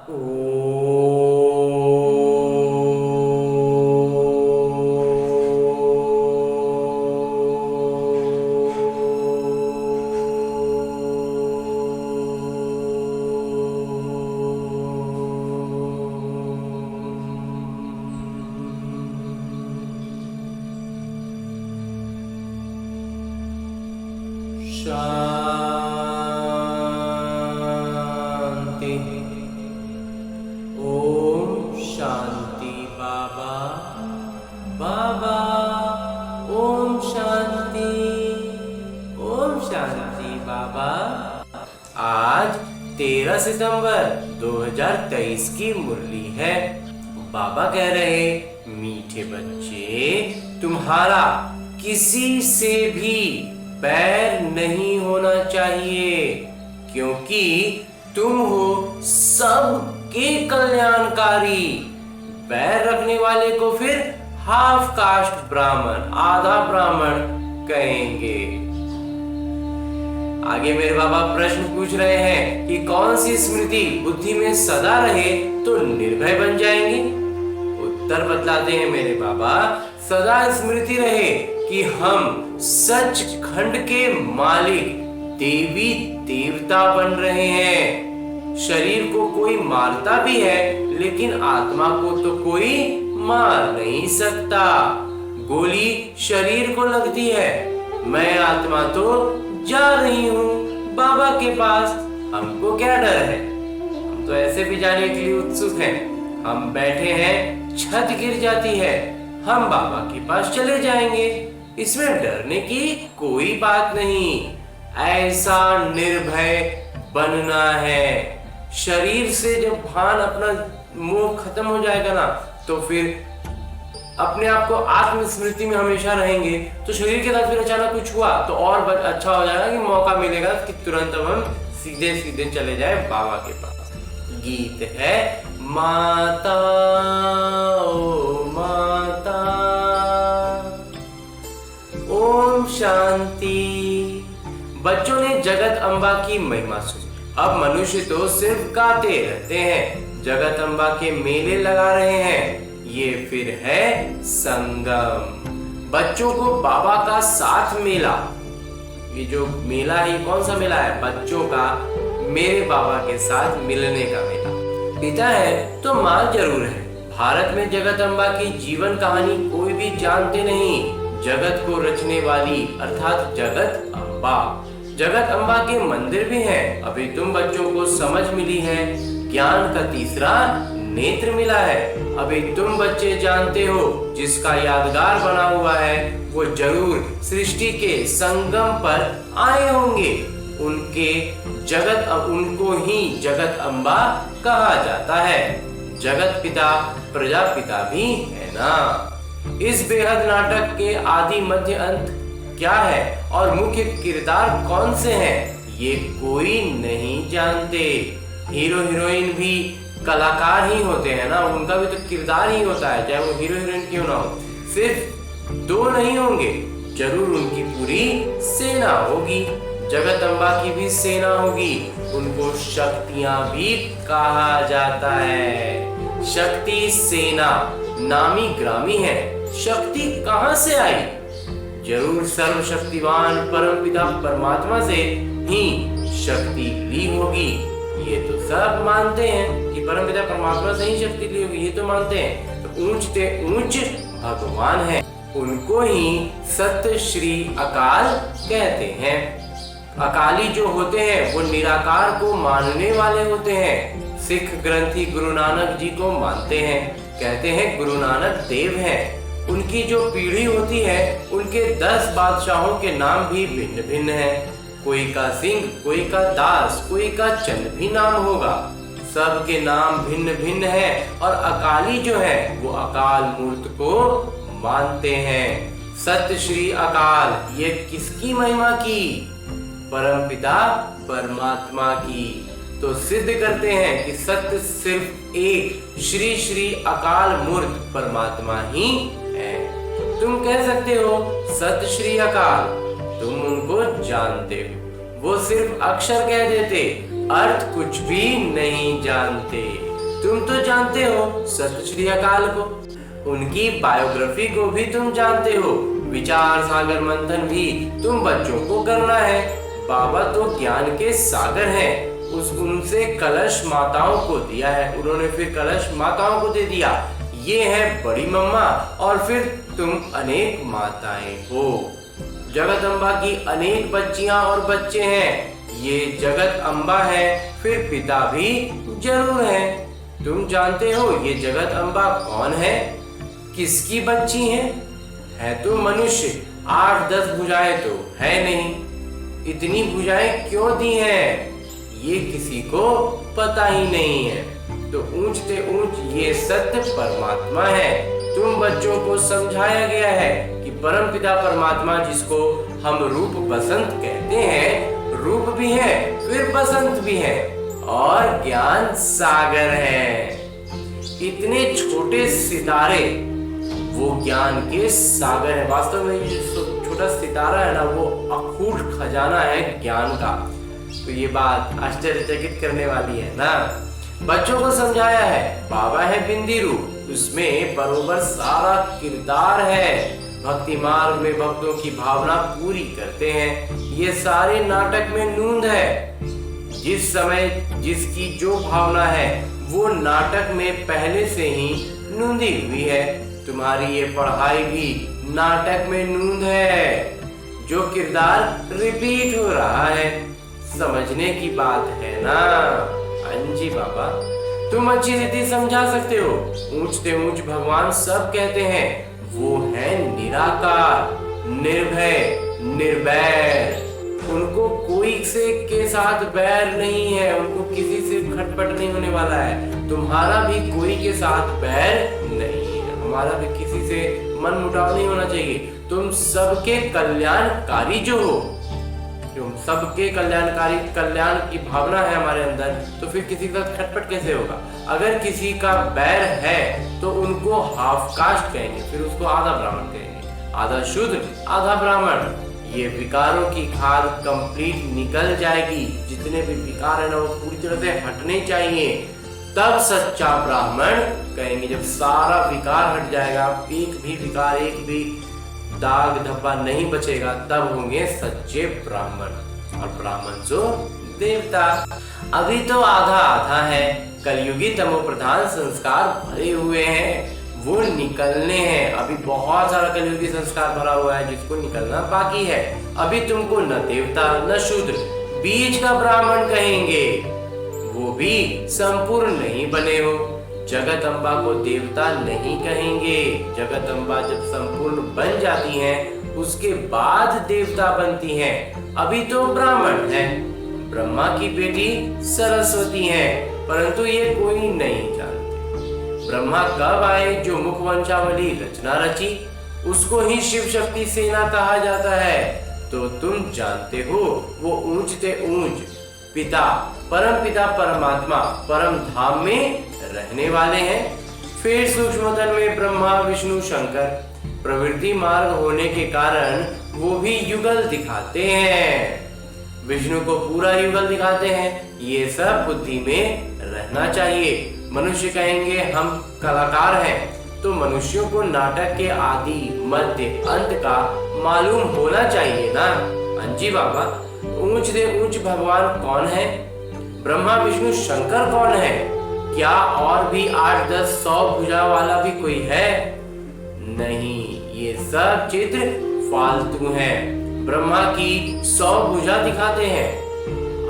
शांति। ओम शांति बाबा। बाबा ओम शांति। ओम शांति बाबा। आज 13 सितंबर 2023 की मुरली है। बाबा कह रहे, मीठे बच्चे, तुम्हारा किसी से भी बैर नहीं होना चाहिए, क्योंकि तुम हो सबके कल्याणकारी। बैर रखने वाले को फिर हाफ कास्ट ब्राह्मण, आधा ब्राह्मण कहेंगे। आगे मेरे बाबा प्रश्न पूछ रहे हैं कि कौन सी स्मृति बुद्धि में सदा रहे तो निर्भय बन जाएंगे। उत्तर बतलाते हैं मेरे बाबा, सदा स्मृति रहे कि हम सचखंड के मालिक देवी देवता बन रहे हैं। शरीर को कोई मारता भी है, लेकिन आत्मा को तो कोई मार नहीं सकता। गोली शरीर को लगती है, मैं आत्मा तो जा रही हूँ बाबा के पास। हमको क्या डर है? हम तो ऐसे भी जाने के लिए उत्सुक हैं। हम बैठे हैं, छत गिर जाती है, हम बाबा के पास चले जाएंगे। इसमें डरने की कोई बात नहीं। ऐसा निर्भय बनना है। शरीर से जब भान, अपना मोह खत्म हो जाएगा ना, तो फिर अपने आप को आत्मस्मृति में हमेशा रहेंगे। तो शरीर के साथ फिर अचानक कुछ हुआ तो और अच्छा हो जाएगा कि मौका मिलेगा कि तुरंत अब हम सीधे सीधे चले जाए बाबा के पास। गीत है, माता ओ माता ओम शांति। बच्चों ने जगत अम्बा की महिमा सुनी। अब मनुष्य तो सिर्फ गाते रहते हैं, जगत अम्बा के मेले लगा रहे हैं। ये फिर है संगम। बच्चों को बाबा का साथ मेला। ये जो मेला है, कौन सा मेला है? बच्चों का मेरे बाबा के साथ मिलने का मेला। पिता है तो माँ जरूर है। भारत में जगत अम्बा की जीवन कहानी कोई भी जानते नहीं। जगत को रचने वाली अर्थात जगत अम्बा। जगत अम्बा के मंदिर भी हैं। अभी तुम बच्चों को समझ मिली है, ज्ञान का तीसरा नेत्र मिला है। अभी तुम बच्चे जानते हो, जिसका यादगार बना हुआ है वो जरूर सृष्टि के संगम पर आए होंगे। उनको ही जगत अम्बा कहा जाता है। जगत पिता प्रजापिता भी है ना। इस बेहद नाटक के आदि मध्य अंत क्या है और मुख्य किरदार कौन से हैं, ये कोई नहीं जानते। हीरो हीरोइन भी कलाकार ही होते हैं ना, उनका भी तो किरदार ही होता है, चाहे वो हीरो हीरोइन क्यों ना हो। सिर्फ दो नहीं होंगे, जरूर उनकी पूरी सेना होगी। जगत अम्बा की भी सेना होगी। उनको शक्तियां भी कहा जाता है। शक्ति सेना नामी ग्रामी है। शक्ति कहां से आई? जरूर सर्वशक्तिवान परमपिता परमात्मा से ही शक्ति ली होगी। ये तो सब मानते हैं कि परमपिता परमात्मा से ही शक्ति ली होगी, ये तो मानते हैं। तो ऊंच ते ऊंच भगवान है, उनको ही सत्य श्री अकाल कहते हैं। अकाली जो होते हैं वो निराकार को मानने वाले होते हैं। सिख ग्रंथी गुरु नानक जी को मानते हैं, कहते हैं गुरु नानक देव हैं। उनकी जो पीढ़ी होती है, उनके 10 बादशाहों के नाम भी भिन्न भिन्न हैं। कोई का सिंह, कोई का दास, कोई का चंद भी नाम होगा। सबके नाम भिन्न भिन्न हैं और अकाली जो है वो अकाल मूर्त को मानते हैं। सत्य श्री अकाल, ये किसकी महिमा की? परमपिता परमात्मा की। तो सिद्ध करते हैं कि सत्य सिर्फ एक श्री श्री अकाल मूर्त परमात्मा ही है। तुम कह सकते हो सत्य श्री अकाल, तुम उनको जानते हो। वो सिर्फ अक्षर कह देते, अर्थ कुछ भी नहीं जानते। तुम तो जानते हो सत श्री अकाल को, उनकी बायोग्राफी को भी तुम जानते हो, विचार सागर मंथन भी तुम बच्चों को करना है। बाबा तो ज्ञान के सागर हैं, उनसे कलश माताओं को दिया है, उन्होंने फिर कलश माताओं को दे दिया। ये है बड़ी मम्मा और फिर तुम अनेक माताएं हो। जगत अम्बा की अनेक बच्चियां और बच्चे हैं, ये जगत अम्बा है, फिर पिता भी जरूर है। तुम जानते हो ये जगत अम्बा कौन है, किसकी बच्ची है तो मनुष्य, 8-10 भुजाएं तो है नहीं। इतनी भुजाएं क्यों दी हैं ये किसी को पता ही नहीं है। तो ऊंचते ऊंच ये सत्य परमात्मा है। तुम बच्चों को समझाया गया है कि परमपिता परमात्मा, जिसको हम रूप बसंत कहते हैं, रूप भी है फिर बसंत भी है और ज्ञान सागर है। इतने छोटे सितारे वो ज्ञान के सागर है। वास्तव में ये छोटा सितारा है ना, वो अखूट खजाना है ज्ञान का। तो ये बात आश्चर्यचकित करने वाली है ना। बच्चों को समझाया है बाबा है बिंदी रूप, उसमें बरोबर सारा किरदार है। भक्ति मार्ग में भक्तों की भावना पूरी करते हैं। ये सारे नाटक में नूंद है। जिस समय जिसकी जो भावना है वो नाटक में पहले से ही नूंदी हुई है। तुम्हारी ये पढ़ाई भी नाटक में नूंद है, जो किरदार रिपीट हो रहा है। समझने की बात है ना। अंजी बाबा, तुम अच्छी रीति समझा सकते हो। ऊंचते ऊंच भगवान सब कहते हैं वो है निराकार, निर्भय, निर्वैर। उनको कोई से के साथ बैर नहीं है, उनको किसी से खटपट नहीं होने वाला है। तुम्हारा भी कोई के साथ बैर नहीं है, हमारा भी किसी से मन मुटाव नहीं होना चाहिए। तुम सबके कल्याणकारी जो हो, तुम सबके कल्याणकारी, कल्याण की भावना है हमारे अंदर, तो फिर किसी का खटपट कैसे होगा। अगर किसी का बैर है तो उनको हाफ कास्ट कहेंगे, फिर उसको आधा ब्राह्मण कहेंगे, आधा शूद्र आधा ब्राह्मण। ये विकारों की खाद कंप्लीट निकल जाएगी। जितने भी विकार है ना वो पूरी तरह से हटने चाहिए, तब सच्चा ब्राह्मण कहेंगे। जब सारा विकार हट जाएगा, एक भी विकार, एक भी दाग धब्बा नहीं बचेगा, तब होंगे सच्चे ब्राह्मण। और ब्राह्मण जो देवता। अभी तो आधा आधा है, कलयुगी तमो प्रधान संस्कार भरे हुए हैं, वो निकलने हैं। अभी बहुत सारा कलयुगी संस्कार भरा हुआ है जिसको निकलना बाकी है। अभी तुमको न देवता न शूद्र, बीच का ब्राह्मण कहेंगे, वो भी संपूर्ण नहीं बने हो। जगत अम्बा को देवता नहीं कहेंगे। जगत अम्बा जब संपूर्ण बन जाती हैं, उसके बाद देवता बनती हैं। अभी तो ब्राह्मण है, ब्रह्मा की बेटी सरस्वती है, परंतु ये कोई नहीं जानते। ब्रह्मा कब आए, जो मुखवंशावली रचना रची, उसको ही शिव शक्ति सेना कहा जाता है। तो तुम जानते हो वो ऊंचते ऊंच पिता, परम पिता परमात्मा परम धाम में रहने वाले हैं। फिर सूक्ष्मतल में ब्रह्मा विष्णु शंकर, प्रवृत्ति मार्ग होने के कारण वो भी युगल दिखाते हैं। विष्णु को पूरा युगल दिखाते हैं। ये सब बुद्धि में रहना चाहिए। मनुष्य कहेंगे हम कलाकार हैं, तो मनुष्यों को नाटक के आदि मध्य अंत का मालूम होना चाहिए ना। अंजी बाबा, ऊंच दे ऊंच भगवान कौन है, ब्रह्मा विष्णु शंकर कौन है, क्या और भी 8-10-100 भुजा वाला भी कोई है? नहीं, ये सब चित्र फालतू हैं। ब्रह्मा की 100 भुजा दिखाते हैं।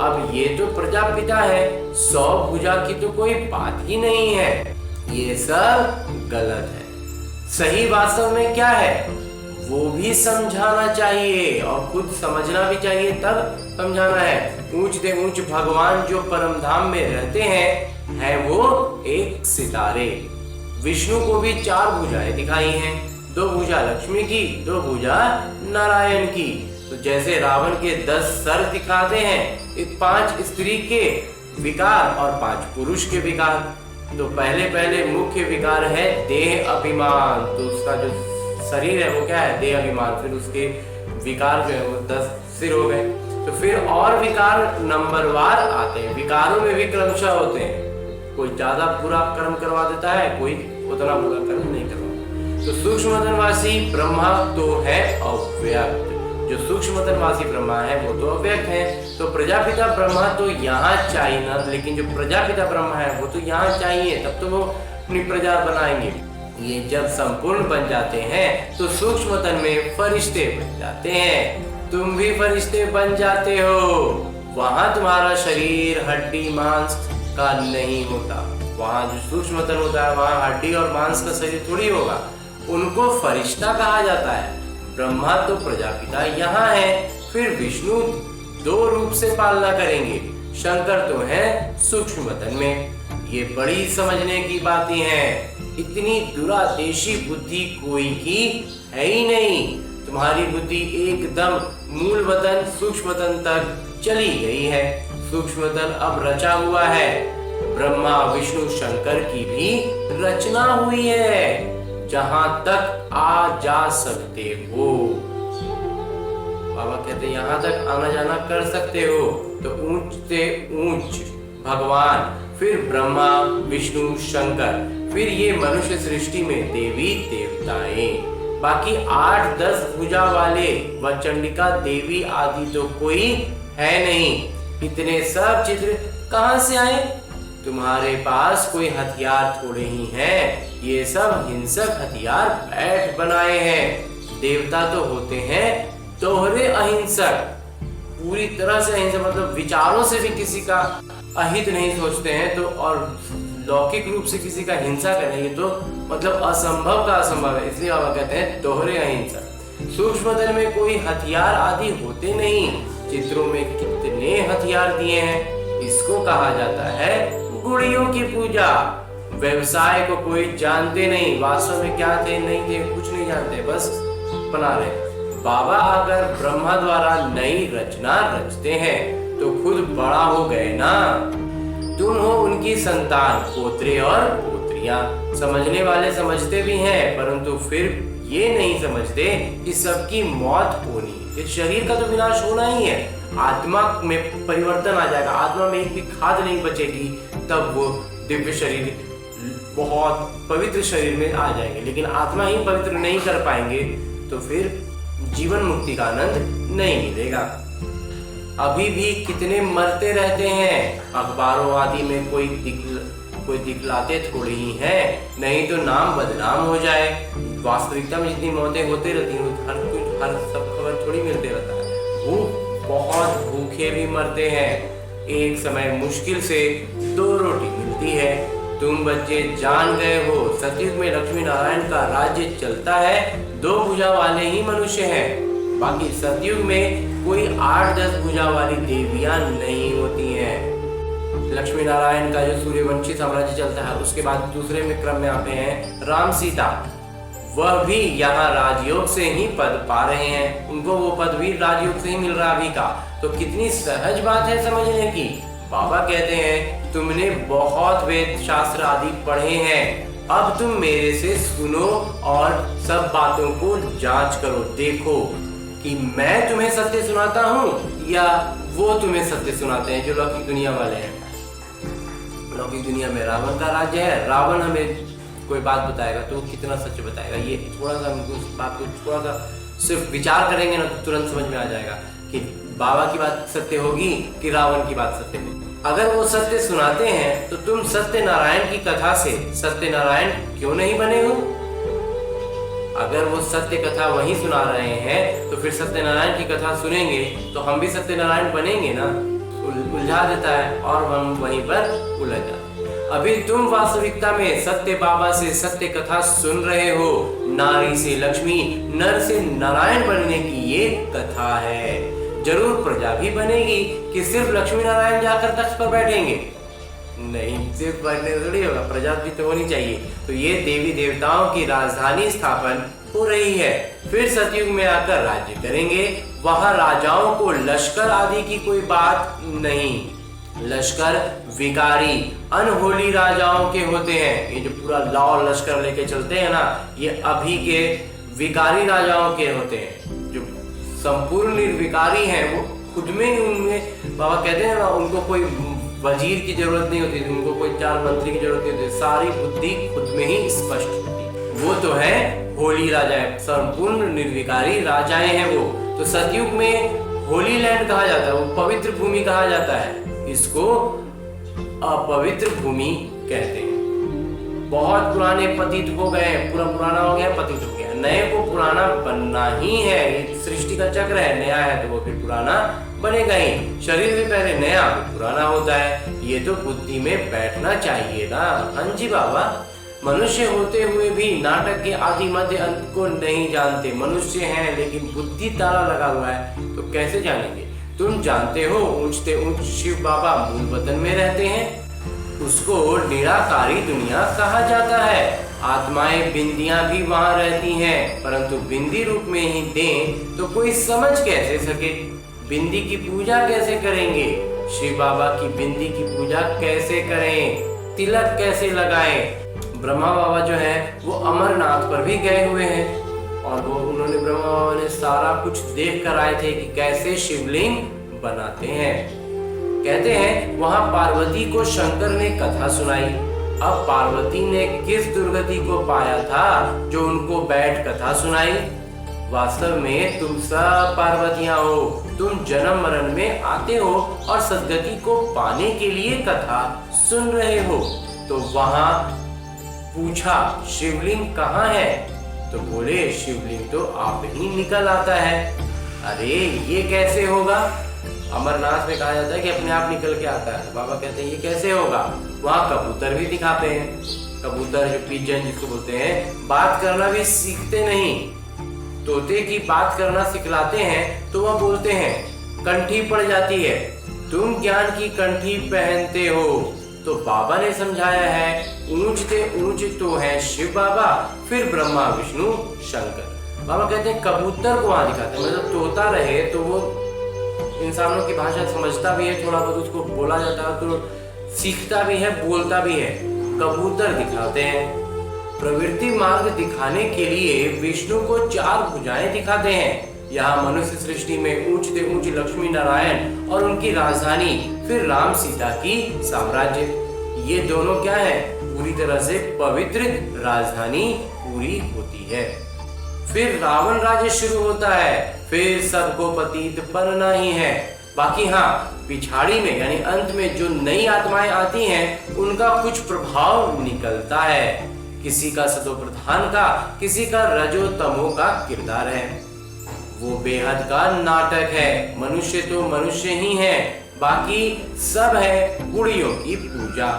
अब ये तो प्रजापिता है, 100 भुजा की तो कोई बात ही नहीं है। ये सब गलत है। सही वास्तव में क्या है वो भी समझाना चाहिए और खुद समझना भी चाहिए, तब समझाना है। ऊंचते ऊंच भगवान जो परम धाम में रहते हैं, है वो एक सितारे। विष्णु को भी 4 भुजाएं दिखाई हैं, 2 भुजा लक्ष्मी की, 2 भुजा नारायण की। तो जैसे रावण के 10 सर दिखाते हैं, 5 स्त्री के विकार और 5 पुरुष के विकार। तो पहले मुख्य विकार है देह अभिमान, तो उसका जो शरीर है वो क्या है, देह अभिमान। फिर उसके विकार जो है वो 10 सिर हो गए। तो फिर और विकार नंबरवार आते हैं, विकारों में भी क्रमशः होते हैं। कोई ज्यादा बुरा कर्म करवा देता है, कोई उतना बुरा कर्म नहीं करवा। तो सूक्ष्मतनवासी ब्रह्मा तो है अव्यक्त, जो सूक्ष्मतनवासी ब्रह्मा है वो तो अव्यक्त है। तो प्रजापिता ब्रह्मा तो यहाँ चाहिए ना, लेकिन जो प्रजापिता ब्रह्मा है वो तो यहाँ चाहिए, तब तो वो अपनी प्रजा बनाएंगे। ये जब संपूर्ण बन जाते हैं तो सूक्ष्मतन में फरिश्ते बन जाते हैं। तुम भी फरिश्ते बन जाते हो। वहां तुम्हारा शरीर हड्डी मांस का नहीं होता, वहां जो सूक्ष्मतन होता है वहां हड्डी और मांस का शरीर थोड़ी होगा, उनको फरिश्ता कहा जाता है। ब्रह्मा तो प्रजापिता यहाँ है, फिर विष्णु दो रूप से पालना करेंगे, शंकर तो है सूक्ष्मतन में। ये बड़ी समझने की बातें हैं। इतनी दुरादेशी बुद्धि कोई की है ही नहीं। तुम्हारी बुद्धि एकदम मूल वतन सूक्ष्मतन तक चली गई है। सूक्ष्मतन अब रचा हुआ है। ब्रह्मा विष्णु शंकर की भी रचना हुई है, जहां तक आ जा सकते हो। बाबा कहते यहाँ तक आना जाना कर सकते हो। तो ऊंच से ऊंच भगवान, फिर ब्रह्मा विष्णु शंकर, फिर ये मनुष्य सृष्टि में देवी देवताएं, बाकी 8-10 भुजा वाले व चंडिका देवी आदि तो कोई है नहीं। इतने सब चित्र कहां से आए? तुम्हारे पास कोई हथियार थोड़े ही हैं, ये सब हिंसक हथियार बैठ बनाए हैं। देवता तो होते हैं दोहरे अहिंसक, पूरी तरह से अहिंसक, मतलब विचारों से भी किसी का अहित नहीं सोचते हैं, तो और लौकिक रूप से किसी का हिंसा करें, ये तो मतलब असंभव का असंभव है। इसलिए बाबा कहते हैं दोहरे अहिंसक। सूक्ष्मतल में कोई हथियार आदि होते नहीं। चित्रों में कितने हथियार दिए हैं। इसको कहा जाता है गुड़ियों की पूजा। व्यवसाय को कोई जानते नहीं, वास्तव में क्या थे नहीं थे कुछ नहीं जानते, बस बना रहे। बाबा अगर ब्रह्मा द्वारा नई रचना रचते हैं तो खुद बड़ा हो गए ना। तुम हो उनकी संतान, पोत्रे और पोत्रियां। समझने वाले समझते भी हैं, परंतु फिर ये नहीं समझते कि सबकी मौत होनी, इस शरीर का तो विनाश होना ही है। आत्मा में परिवर्तन आ जाएगा, आत्मा में एक भी खाद नहीं बचेगी, तब वो दिव्य शरीर बहुत पवित्र शरीर में आ जाएंगे। लेकिन आत्मा ही पवित्र नहीं कर पाएंगे तो फिर जीवन मुक्ति का आनंद नहीं मिलेगा। अभी भी कितने मरते रहते हैं। अखबारों आदि में कोई दिखलाते थोड़ी ही हैं, नहीं तो नाम बदनाम हो जाए। वास्तविकता में जितनी मौतें होती रहती हैं, हर सब खबर थोड़ी मिलते रहता है। बहुत भूखे भी मरते हैं। एक समय मुश्किल से 2 रोटी मिलती है। तुम बच्चे जान गए हो, सतयुग में लक्ष्मी नारायण का राज्य चलता है, 2 भुजा वाले ही मनुष्य हैं। बाकी सतयुग में कोई 8-10 भुजा वाली देवियां नहीं होती हैं। लक्ष्मी नारायण का जो सूर्यवंशी साम्राज्य चलता है, उसके बाद दूसरे में क्रम में आते हैं राम सीता। वह भी यहाँ राजयोग से ही पद पा रहे हैं, उनको वो पद भी राजयोग से ही मिल रहा अभी का। तो कितनी सहज बात है समझने की। बाबा कहते हैं तुमने बहुत वेद शास्त्र आदि पढ़े हैं, अब तुम मेरे से सुनो और सब बातों को जांच करो, देखो कि मैं तुम्हें सत्य सुनाता हूँ या वो तुम्हें सत्य सुनाते हैं, जो लौकिक दुनिया वाले हैं। लौकिक दुनिया में रावण का राज्य है, रावण हमें कोई बात बताएगा तो कितना सच बताएगा। ये थोड़ा सा हमको उस बात को थोड़ा सा सिर्फ विचार करेंगे ना तो तुरंत समझ में आ जाएगा कि बाबा की बात सत्य होगी कि रावण की बात सत्य होगी। अगर वो सत्य सुनाते हैं तो तुम सत्यनारायण की कथा से सत्यनारायण क्यों नहीं बने हो? अगर वो सत्य कथा वही सुना रहे हैं तो फिर सत्यनारायण की कथा सुनेंगे तो हम भी सत्यनारायण बनेंगे ना। उलझा देता है और हम वहीं पर उलझ जाते हैं। अभी तुम वास्तविकता में सत्य बाबा से सत्य कथा सुन रहे हो। नारी से लक्ष्मी, नर से नारायण बनने की ये कथा है। जरूर प्रजा भी बनेगी कि सिर्फ लक्ष्मी नारायण जाकर तख्त पर बैठेंगे, नहीं, सिर्फ बैठने थोड़ी होगा, प्रजा भी तो होनी चाहिए। तो ये देवी देवताओं की राजधानी स्थापन हो रही है। फिर सतयुग में आकर राज्य करेंगे। वहां राजाओं को लश्कर आदि की कोई बात नहीं। लश्कर विकारी अनहोली राजाओं के होते हैं। ये जो पूरा लॉ लश्कर लेके चलते हैं ना, ये अभी के विकारी राजाओं के होते हैं। जो संपूर्ण निर्विकारी हैं वो खुद में ही, उनमें बाबा कहते हैं ना, उनको कोई वजीर की जरूरत नहीं होती थी, उनको कोई 4 मंत्री की जरूरत नहीं होती, सारी बुद्धि खुद में ही स्पष्ट होती। वो तो है होली राजाएं, संपूर्ण निर्विकारी राजाएं हैं वो। तो सतयुग में होली लैंड कहा जाता है, वो पवित्र भूमि कहा जाता है, इसको अपवित्र भूमि कहते हैं। बहुत पुराने पतित हो गए, पूरा पुराना हो गया, पतित हो गया, नए को पुराना बनना ही है, ये सृष्टि का चक्र है। नया है तो वो फिर पुराना बनेगा ही, शरीर भी पहले नया फिर पुराना होता है, ये तो बुद्धि में बैठना चाहिए ना। हाँ जी बाबा, मनुष्य होते हुए भी नाटक के आदि मध्य अंत को नहीं जानते। मनुष्य हैं लेकिन बुद्धि ताला लगा हुआ है, तो कैसे जानेंगे? तुम जानते हो ऊंचते ऊंच शिव बाबा मूल वतन में रहते हैं, उसको निराकारी दुनिया कहा जाता है। आत्माएं बिंदियां भी वहां रहती हैं, परंतु बिंदी रूप में ही दें तो कोई समझ कैसे सके? बिंदी की पूजा कैसे करेंगे? शिव बाबा की बिंदी की पूजा कैसे करें? तिलक कैसे लगाएं? ब्रह्मा बाबा जो है वो अमरनाथ पर भी गए हुए हैं और वो उन्होंने ब्रह्मा बाबा ने सारा कुछ देख कर आए थे कि कैसे शिवलिंग बनाते हैं। कहते हैं वहां पार्वती को शंकर ने कथा सुनाई। अब पार्वती ने किस दुर्गति को पाया था जो उनको बैठ कथा सुनाई? वास्तव में तुम सब पार्वतियां हो, तुम जन्म मरण में आते हो और सद्गति को पाने के लिए कथा सुन रहे हो। तो वहां पूछा शिवलिंग कहाँ है? तो बोले शिवलिंग तो आप ही निकल आता है। अरे ये कैसे होगा? अमरनाथ में कहा जाता है कि अपने आप निकल के आता है। बाबा कहते हैं ये कैसे होगा? वहाँ कबूतर भी दिखाते हैं, कबूतर जो पिजन जिसको बोलते हैं, बात करना भी सीखते नहीं, तोते की बात करना सिखलाते हैं तो वह बोलते हैं कंठी पड़ जाती है, तुम ज्ञान की कंठी पहनते हो। तो बाबा ने समझाया है ऊंचते ऊंच तो है शिव बाबा, फिर ब्रह्मा विष्णु शंकर। बाबा कहते हैं कबूतर को वहां दिखाते हैं, मतलब तोता रहे तो वो इंसानों की भाषा समझता भी है, थोड़ा बहुत उसको बोला जाता है तो सीखता भी है, बोलता भी है। कबूतर दिखाते हैं। प्रवृत्ति मार्ग दिखाने के लिए विष्णु को 4 भुजाएं दिखाते हैं। यहाँ मनुष्य सृष्टि में ऊंचते ऊंच लक्ष्मी नारायण और उनकी राजधानी, फिर राम सीता की साम्राज्य। ये दोनों क्या है? पूरी तरह से पवित्र राजधानी पूरी होती है। फिर रावण राज्य शुरू होता है, फिर सबको पतित बनना ही है। बाकी हाँ, पिछाड़ी में यानी अंत में जो नई आत्माएं आती हैं उनका कुछ प्रभाव निकलता है। किसी का सतो प्रधान का, किसी का रजो तमो का किरदार है। वो बेहद का नाटक है। मनुष्य तो मनुष्य ही है, बाकी सब है गुड़ियों की पूजा।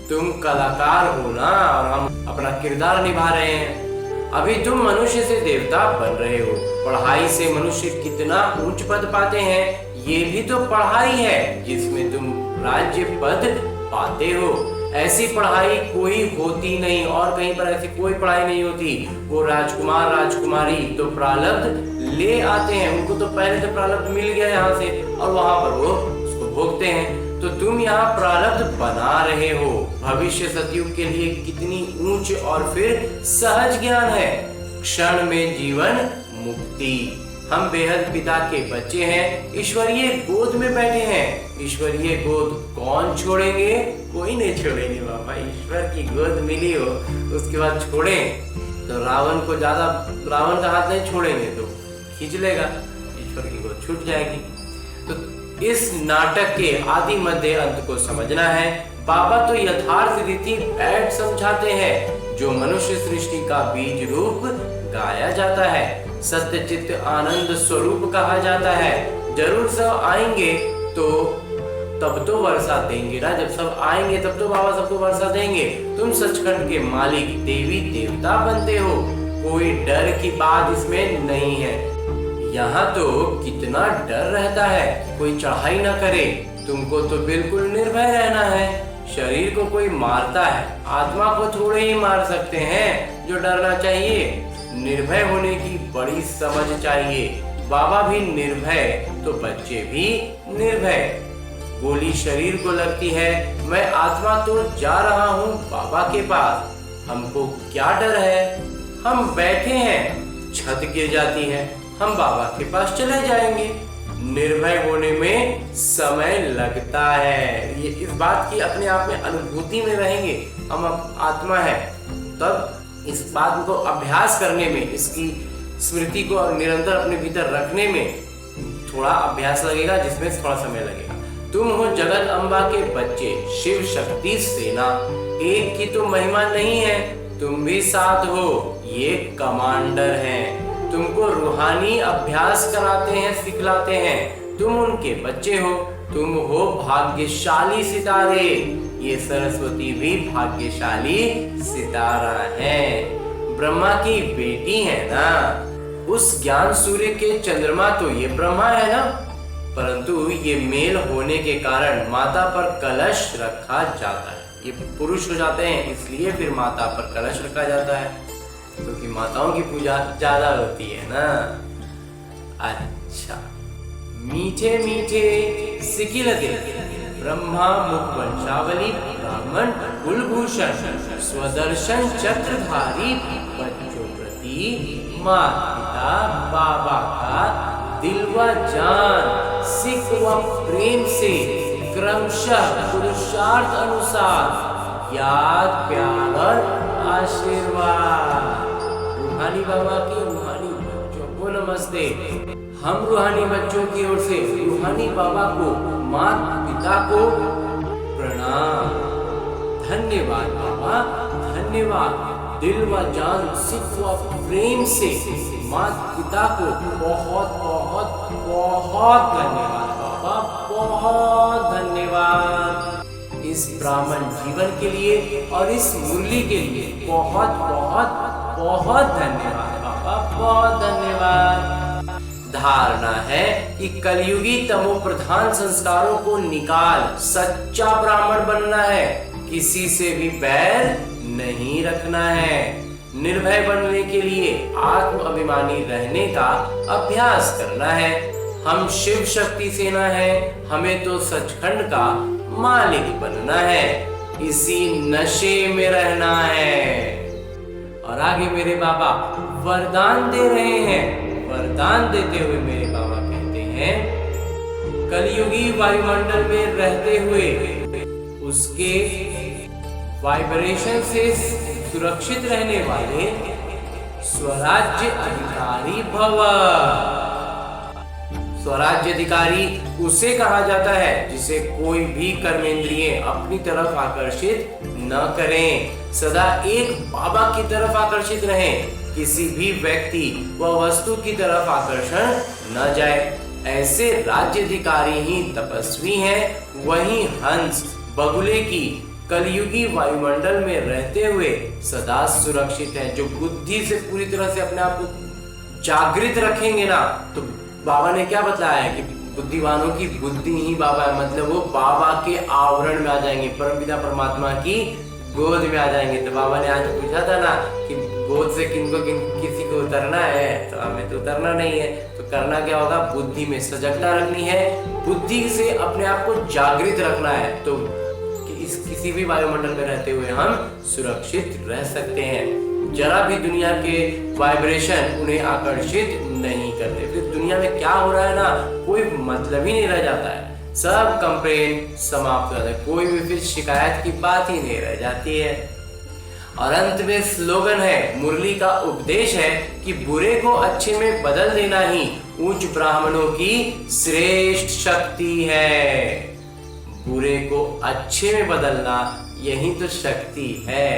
तुम कलाकार हो ना, और हम अपना किरदार निभा रहे हैं। अभी तुम मनुष्य से देवता बन रहे हो। पढ़ाई से मनुष्य कितना ऊंच पद पाते हैं, ये भी तो पढ़ाई है जिसमें तुम राज्य पद पाते हो। ऐसी पढ़ाई कोई होती नहीं और कहीं पर ऐसी कोई पढ़ाई नहीं होती। वो राजकुमार राजकुमारी तो प्रारब्ध ले आते हैं, उनको तो पहले तो प्रारब्ध मिल गया यहाँ से और वहां पर वो उसको भोगते हैं। तो तुम यहाँ प्रारब्ध बना रहे हो। भविष्य सतयुग के लिए कितनी ऊंच और फिर सहज ज्ञान है। क्षण में जीवन मुक्ति। हम बेहद पिता के बच्चे हैं, ईश्वरीय गोद में बैठे हैं। ईश्वरीय गोद कौन छोड़ेंगे? कोई नहीं छोड़ेंगे बाबा। ईश्वर की गोद मिली हो उसके बाद छोड़ें तो रावण को ज्यादा, रावण का हाथ नहीं छोड़ेंगे तो खींच लेगा, ईश्वर की गोद छूट जाएगी। तो इस नाटक के आदि मध्य अंत को समझना है। बाबा तो यथार्थ रीति बैठ समझाते हैं, जो मनुष्य सृष्टि का बीज रूप गाया जाता है, सत्य चित्त आनंद स्वरूप कहा जाता है। जरूर सब आएंगे तो तब तो वर्षा देंगे ना, जब सब आएंगे तब तो बाबा सबको वर्षा देंगे। तुम सचखंड के मालिक देवी देवता बनते हो, कोई डर की बात इसमें नहीं है। यहाँ तो कितना डर रहता है, कोई चढ़ाई ना करे। तुमको तो बिल्कुल निर्भय रहना है। शरीर को कोई मारता है, आत्मा को थोड़े ही मार सकते हैं जो डरना चाहिए। निर्भय होने की बड़ी समझ चाहिए। बाबा भी निर्भय तो बच्चे भी निर्भय। गोली शरीर को लगती है, मैं आत्मा तो जा रहा हूँ बाबा के पास, हमको क्या डर है? हम बैठे हैं, छत गिर जाती है, हम बाबा के पास चले जाएंगे। निर्भय होने में समय लगता है। ये इस बात की अपने आप में अनुभूति में रहेंगे, हम आत्मा है, तब इस बात को अभ्यास करने में, इसकी स्मृति को निरंतर अपने भीतर रखने में थोड़ा अभ्यास लगेगा, जिसमें थोड़ा समय लगेगा। तुम हो जगत अम्बा के बच्चे, शिव शक्ति सेना, एक की तो महिमा नहीं है, तुम भी साथ हो, ये कमांडर हैं। तुमको रूहानी अभ्यास कराते हैं, सिखलाते हैं, तुम उनके बच्चे हो, तुम हो भाग्यशाली सितारे, ये सरस्वती भी भाग्यशाली सितारा है, ब्रह्मा की बेटी है ना। उस ज्ञान सूर्य के चंद्रमा तो ये ब्रह्मा है ना, परंतु ये मेल होने के कारण माता पर कलश रखा जाता है। ये पुरुष हो जाते हैं, इसलिए फिर माता पर कलश रखा जाता है, क्योंकि माताओं की पूजा ज्यादा होती है ना। अच्छा, मीठे मीठे सिकिल ब्रह्मा मुख वंशावली, ब्राह्मण कुलभूषण, स्वदर्शन चक्रधारी, बच्चों प्रति माता पिता बाबा का दिल व जान, सिख व प्रेम से क्रमशः पुरुषार्थ अनुसार याद प्यार और आशीर्वाद। रूहानी बाबा की रूहानी बच्चों को नमस्ते। हम रूहानी बच्चों की ओर से रूहानी बाबा को, माता पिता को प्रणाम। धन्यवाद बाबा, धन्यवाद। दिल व जान, सिख व प्रेम से माता पिता को बहुत बहुत बहुत धन्यवाद बाबा, बहुत धन्यवाद। इस ब्राह्मण जीवन के लिए और इस मुरली के लिए बहुत बहुत बहुत धन्यवाद बाबा, बहुत धन्यवाद। धारणा है कि कलयुगी तमो प्रधान संस्कारों को निकाल सच्चा ब्राह्मण बनना है, किसी से भी बैर नहीं रखना है, निर्भय बनने के लिए आत्म अभिमानी रहने का अभ्यास करना है। हम शिव शक्ति सेना है, हमें तो सचखंड का मालिक बनना है, इसी नशे में रहना है। और आगे मेरे बाबा वरदान दे रहे हैं। वरदान देते हुए मेरे बाबा कहते हैं, कलयुगी वायुमंडल में रहते हुए उसके वाइब्रेशन से सुरक्षित रहने वाले स्वराज्य अधिकारी भव। स्वराज्य अधिकारी उसे कहा जाता है जिसे कोई भी कर्मेंद्रिय अपनी तरफ आकर्षित न करें, सदा एक बाबा की तरफ आकर्षित रहें, किसी भी व्यक्ति व वस्तु की तरफ आकर्षण न जाए। ऐसे राज्य अधिकारी ही तपस्वी हैं, वही हंस बगुले की कलयुगी वायुमंडल में रहते हुए सदा सुरक्षित हैं। जो बुद्धि से पूरी तरह से अपने आप को जागृत रखेंगे ना, तो बाबा ने क्या बताया है कि बुद्धिमानों की बुद्धि ही बाबा है, मतलब वो बाबा के आवरण में आ जाएंगे, परमपिता परमात्मा की गोद में आ जाएंगे। तो बाबा ने आज पूछा था ना कि गोद से किसी को उतरना है, तो हमें तो उतरना नहीं है, तो करना क्या होगा, बुद्धि में सजगता रखनी है, बुद्धि से अपने आप को जागृत रखना है, तो किसी भी वायुमंडल में रहते हुए हम सुरक्षित रह सकते हैं। जरा भी दुनिया के वाइब्रेशन उन्हें आकर्षित नहीं करते। फिर दुनिया में क्या हो रहा है ना, कोई मतलब ही नहीं रह जाता है, सब कंप्लेन समाप्त हो जाता है, कोई भी फिर शिकायत की बात ही नहीं रह जाती है। और अंत में स्लोगन है, मुरली का उपदेश है कि बुरे को अच्छे में बदल देना ही उच्च ब्राह्मणों की श्रेष्ठ शक्ति है। बुरे को अच्छे में बदलना यही तो शक्ति है।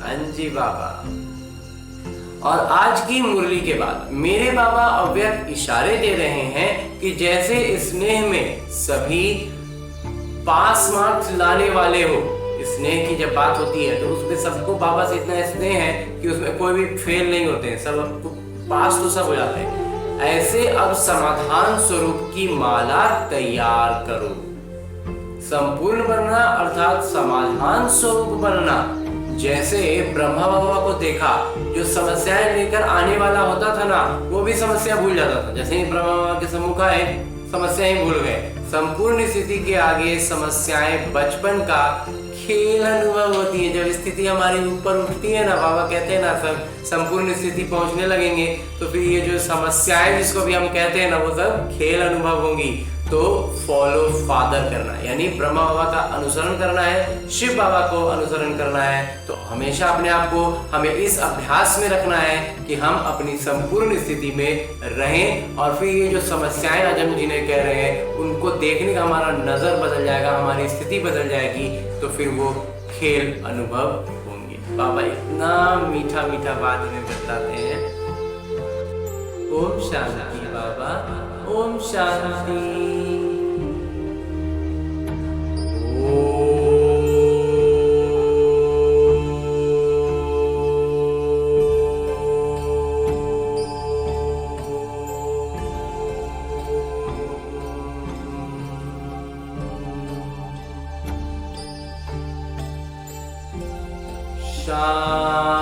अंजी बाबा। और आज की मुरली के बाद मेरे बाबा अव्यक्त इशारे दे रहे हैं कि जैसे स्नेह में सभी पास मार्क्स लाने वाले हो, स्नेह की जब बात होती है तो उसमें सबको बाबा से इतना स्नेह है कि उसमें कोई भी फेल नहीं होते हैं, सब पास तो सब हो जाते हैं। ऐसे अब समाधान स्वरूप की माला तैयार करो। संपूर्ण बनना अर्थात समाधान स्वरूप बनना। जैसे ब्रह्मा बाबा को देखा, जो समस्याएं लेकर आने वाला होता था ना, वो भी समस्या भूल जाता था। जैसे ही ब्रह्मा बाबा के सम्मुख आए, समस्याएं भूल गए। संपूर्ण स्थिति के आगे समस्याएं बचपन का खेल अनुभव होती है। जब स्थिति हमारी ऊपर उठती है ना, बाबा कहते हैं ना, सब संपूर्ण स्थिति पहुंचने लगेंगे, तो फिर ये जो समस्याएं जिसको भी हम कहते हैं ना, वो सब खेल अनुभव होंगी। तो फॉलो फादर करना, यानी ब्रह्मा बाबा का अनुसरण करना है, शिव बाबा को अनुसरण करना है। तो हमेशा अपने आप को हमें इस अभ्यास में रखना है कि हम अपनी संपूर्ण स्थिति में रहें, और फिर ये जो समस्याएं आज हम जिन्हें कह रहे हैं उनको देखने का हमारा नजर बदल जाएगा, हमारी स्थिति बदल जाएगी, तो फिर वो खेल अनुभव होंगे। बाबा इतना मीठा मीठा बात हमें बताते हैं। ओम शांति बाबा, ओम शांति। शांति।